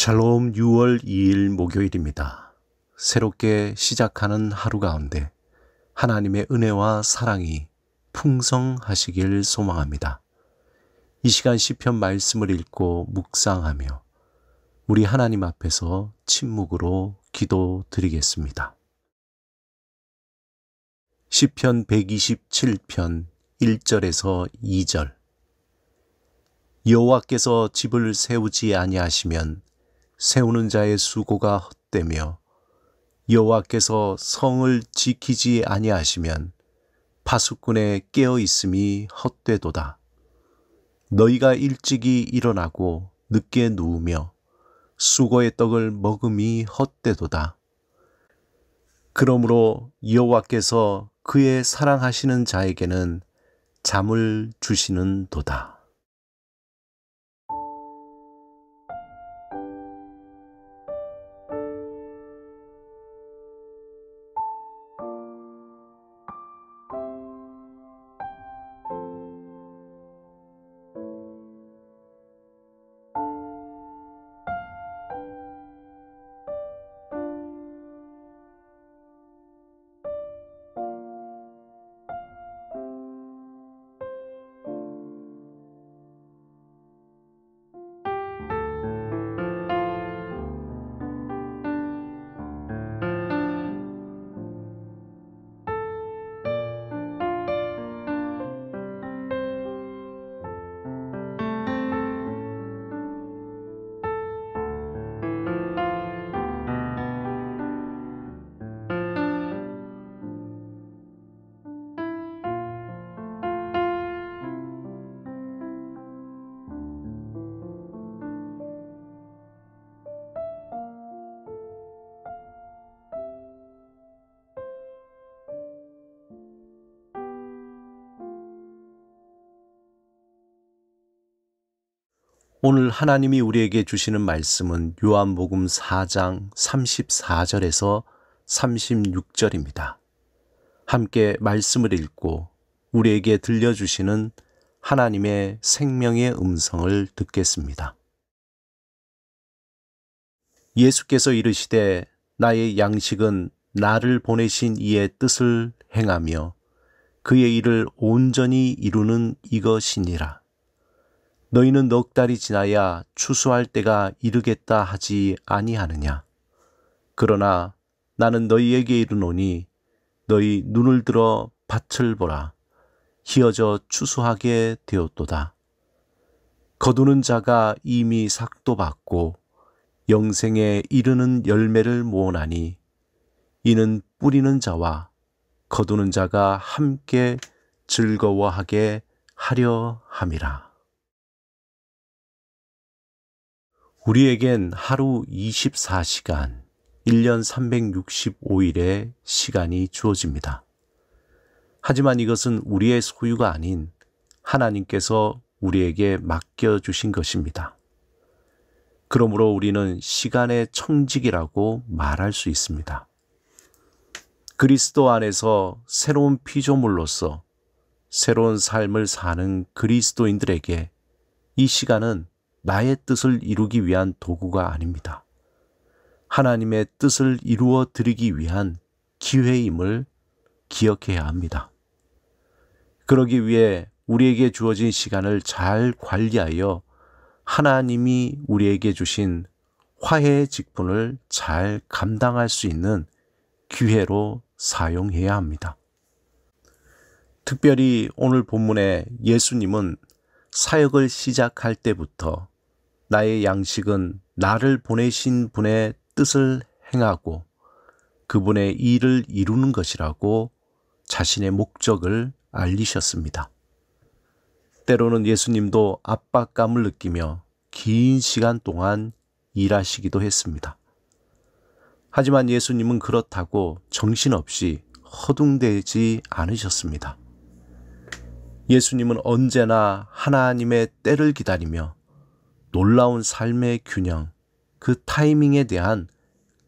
샬롬 6월 2일 목요일입니다. 새롭게 시작하는 하루 가운데 하나님의 은혜와 사랑이 풍성하시길 소망합니다. 이 시간 시편 말씀을 읽고 묵상하며 우리 하나님 앞에서 침묵으로 기도드리겠습니다. 시편 127편 1절에서 2절. 여호와께서 집을 세우지 아니하시면 세우는 자의 수고가 헛되며 여호와께서 성을 지키지 아니하시면 파수꾼의 깨어 있음이 헛되도다. 너희가 일찍이 일어나고 늦게 누우며 수고의 떡을 먹음이 헛되도다. 그러므로 여호와께서 그의 사랑하시는 자에게는 잠을 주시는 도다. 오늘 하나님이 우리에게 주시는 말씀은 요한복음 4장 34절에서 36절입니다. 함께 말씀을 읽고 우리에게 들려주시는 하나님의 생명의 음성을 듣겠습니다. 예수께서 이르시되 나의 양식은 나를 보내신 이의 뜻을 행하며 그의 일을 온전히 이루는 이것이니라. 너희는 넉 달이 지나야 추수할 때가 이르겠다 하지 아니하느냐. 그러나 나는 너희에게 이르노니 너희 눈을 들어 밭을 보라. 희어져 추수하게 되었도다. 거두는 자가 이미 삭도 받고 영생에 이르는 열매를 모으나니 이는 뿌리는 자와 거두는 자가 함께 즐거워하게 하려 함이라. 우리에겐 하루 24시간, 1년 365일의 시간이 주어집니다. 하지만 이것은 우리의 소유가 아닌 하나님께서 우리에게 맡겨주신 것입니다. 그러므로 우리는 시간의 청직이라고 말할 수 있습니다. 그리스도 안에서 새로운 피조물로서 새로운 삶을 사는 그리스도인들에게 이 시간은 나의 뜻을 이루기 위한 도구가 아닙니다. 하나님의 뜻을 이루어 드리기 위한 기회임을 기억해야 합니다. 그러기 위해 우리에게 주어진 시간을 잘 관리하여 하나님이 우리에게 주신 화해의 직분을 잘 감당할 수 있는 기회로 사용해야 합니다. 특별히 오늘 본문에 예수님은 사역을 시작할 때부터 나의 양식은 나를 보내신 분의 뜻을 행하고 그분의 일을 이루는 것이라고 자신의 목적을 알리셨습니다. 때로는 예수님도 압박감을 느끼며 긴 시간 동안 일하시기도 했습니다. 하지만 예수님은 그렇다고 정신없이 허둥대지 않으셨습니다. 예수님은 언제나 하나님의 때를 기다리며 놀라운 삶의 균형, 그 타이밍에 대한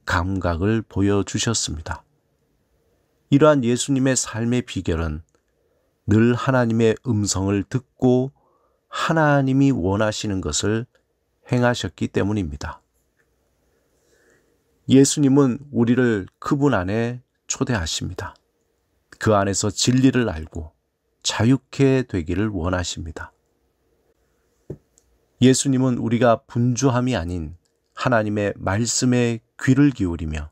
감각을 보여주셨습니다. 이러한 예수님의 삶의 비결은 늘 하나님의 음성을 듣고 하나님이 원하시는 것을 행하셨기 때문입니다. 예수님은 우리를 그분 안에 초대하십니다. 그 안에서 진리를 알고 자유케 되기를 원하십니다. 예수님은 우리가 분주함이 아닌 하나님의 말씀에 귀를 기울이며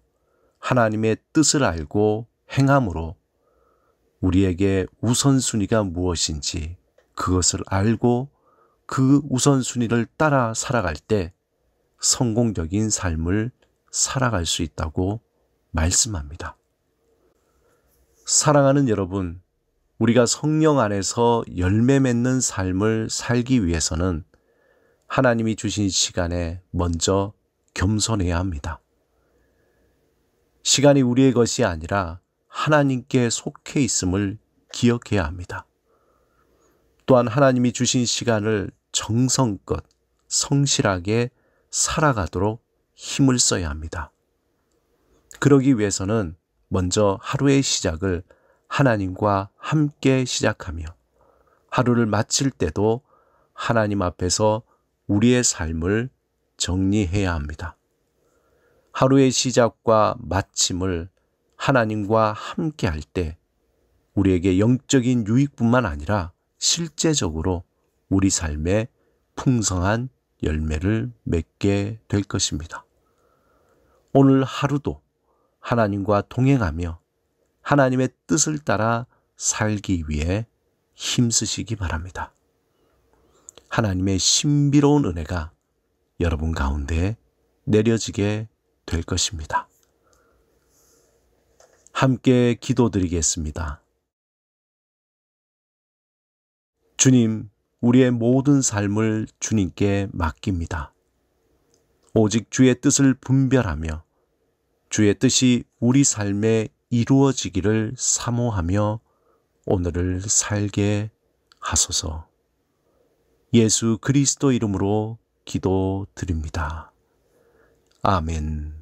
하나님의 뜻을 알고 행함으로 우리에게 우선순위가 무엇인지 그것을 알고 그 우선순위를 따라 살아갈 때 성공적인 삶을 살아갈 수 있다고 말씀합니다. 사랑하는 여러분, 우리가 성령 안에서 열매 맺는 삶을 살기 위해서는 하나님이 주신 시간에 먼저 겸손해야 합니다. 시간이 우리의 것이 아니라 하나님께 속해 있음을 기억해야 합니다. 또한 하나님이 주신 시간을 정성껏 성실하게 살아가도록 힘을 써야 합니다. 그러기 위해서는 먼저 하루의 시작을 하나님과 함께 시작하며 하루를 마칠 때도 하나님 앞에서 우리의 삶을 정리해야 합니다. 하루의 시작과 마침을 하나님과 함께 할 때 우리에게 영적인 유익뿐만 아니라 실제적으로 우리 삶에 풍성한 열매를 맺게 될 것입니다. 오늘 하루도 하나님과 동행하며 하나님의 뜻을 따라 살기 위해 힘쓰시기 바랍니다. 하나님의 신비로운 은혜가 여러분 가운데 내려지게 될 것입니다. 함께 기도드리겠습니다. 주님, 우리의 모든 삶을 주님께 맡깁니다. 오직 주의 뜻을 분별하며 주의 뜻이 우리 삶에 이루어지기를 사모하며 오늘을 살게 하소서. 예수 그리스도 이름으로 기도드립니다. 아멘.